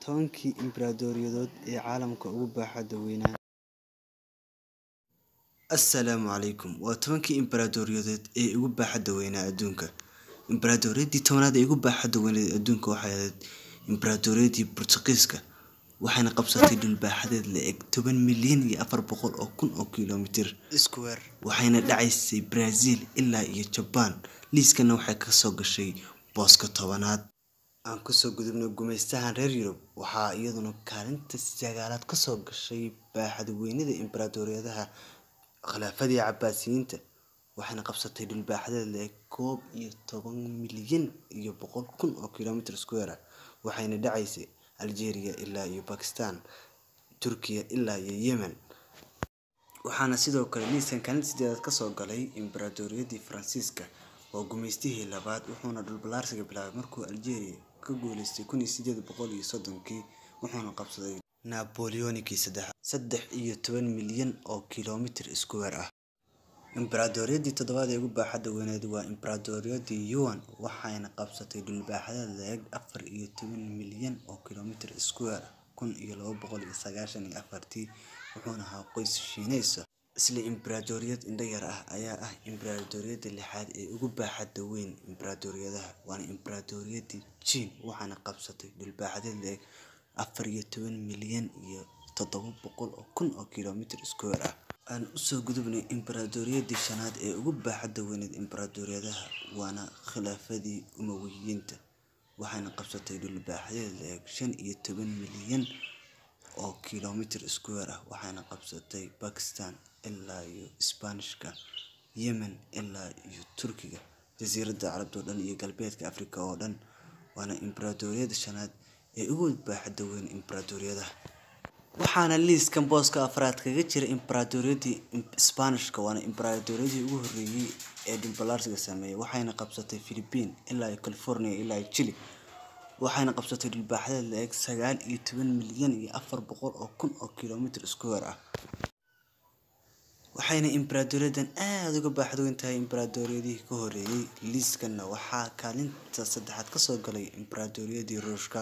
tobankii imbraadoriyadood ee caalamka ugu baaxadda weynaa. Assalaamu calaykum. Waa 10kii imbraadoriyadood ee ugu baaxadda weynaa adduunka. Imbraadoriyadii 10aad ee ugu baaxadda weynayd adduunka waxay ahayd imbraadoriyadii Boortaqiiska, waxayna qabsatay dhul baaxadeed la'eg 10,400,000 oo kiiloomitir square, waxayna dhacaysay Brazil ilaa iyo Japan. Liiskana waxay ka soo gashay booska 10aad. aan ku soo gudubno gumaystahan reer Yurub, waxaa iyaduna kaalinta 9aad ka soo gashay baaxadda weynida imbraadoriyadaha khilaafadii Cabbaasiyiinta, waxayna qabsatay dhul baaxadeed la'eg 11,100,000 oo kiiloomitir square, waxayna dhacaysay Algeria ilaa iyo Pakistan, Turkiga ilaa iyo Yemen. waxaana sidoo kale liiskan kaalinta 8aad ka soo galay imbraadoriyadii Faransiiska, waa gumaystihii labaad, wuxuuna dhul ballaarsiga bilaabay markuu Algeria ka guuleystay 1830kii, wuxuuna qabsaday Naboleonkii saddexaad 13 milyan oo kiiloomitir square ah. Imbraadoriyadii 7aad ee ugu baaxadda weynayd waa imbraadoriyadii Yuan, waxayna qabsatay dhul baaxadeed la'eg 14 milyan oo kiiloomitir square 1294, wuxuuna ahaa qoys Shiineys ah. Isla imbraadoriyad indho yar ah ayaa ah imbraadoriyadda 6aad ee ugu baaxadda weyn imbraadoriyadaha, waana imbraadoriyadii Qin, waxayna qabsatay dhul baaxadeed la'eg 14,700,000 oo kiiloomitir square ah. aan u soo gudubnay imbraadoriyadii 5aad ee ugu baaxadda weynayd imbraadoriyadaha, waana khilaafadii Umayyadeed, waxayna qabsatay dhul baaxadeed la'eg 15 milyan oo kiiloomitir square ah, waxayna qabsatay Pakistan ilaa iyo Isbaanishka, Yemen ilaa iyo Turkiga, jasiiradda Carabta oo dhan iyo galbeedka Afrika oo dhan. waana imbraadoriyadda 5aad ee ugu baaxadda weyn imbraadoriyadaha. waxaana liiskan booska 4aad kaga jira imbraadoriyadii Isbaanishka, waana imbraadoriyadii ugu horreeyay ee dhul ballaarsiga sameeyay, waxayna qabsatay Philippines ilaa iyo California ilaa iyo Chile, waxayna qabsatay dhul baaxadeed la'eg 19,400,000 oo kiiloomitir square ah. waxayna imbraadoriyadan aad uga baaxad weyn tahay imbraadoriyadihii ka horreeyay. liiskana waxaa kaalinta 3aad ka soo galay imbraadoriyadii Ruushka.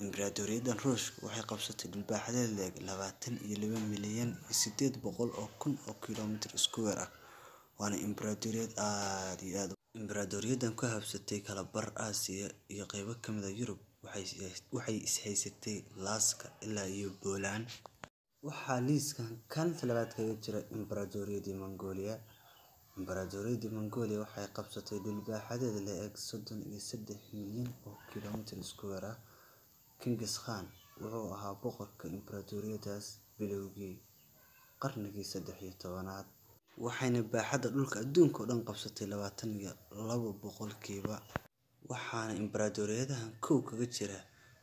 imbraadoriyadan Ruushka waxay qabsatay dhul baaxadeed la'eg 22,800,000 oo kiiloomitir square ah, waana imbraadoriyad aad iyo aad. imbraadoriyadan ku habsatay kala bar Aasiya iyo qaybo ka mid ah Yurub, waxay ishaysatay Laaska ilaa iyo Poland. waxaa liiskan kaalinta 2aad kaga jira imbraadoriyadii Mongolia. imbraadoriyadii Mongolia waxay qabsatay dhul baaxadeed la'eg 33 milyan oo kiiloomitir square ah. Genghis Khan wuxuu ahaa boqorka imbraadoriyadaas bilowgii qarnigii 13aad, waxayna baaxadda dhulka adduunka oo dhan qabsatay 22%. waxaana imbraadoriyadahan kow kaga jira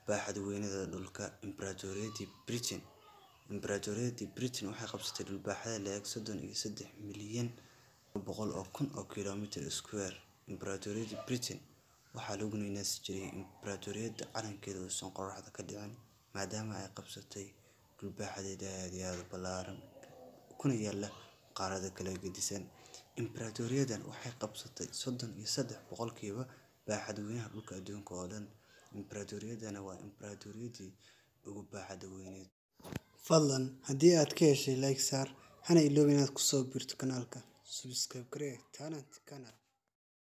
baaxad weynida dhulka imbraadoriyadii Britain. imbraadoriyadii Britain waxay qabsatay dhul baaxadeed la'eg 33,100,000 oo kiiloomitir square. imbraadoriyadii Britain waxaa lagu naanaysi jiray imbraadoriyadda calankeeda uusan qorraxda ka dhicin, maadaama ay qabsatay dhul baaxadeed aad iyo aad u ballaaran kuna yaala qaarado kala gedisan. imbraadoriyadan waxay qabsatay 33% baaxadda weynaha dhulka adduunka oo dhan. imbraadoriyadana waa imbraadoriyadii ugu baaxadda weynayd. fadlan haddii aad ka heshay like saar, hana iloobin inaad ku soo biirto kanaalka. subscribe garee Talent Channel.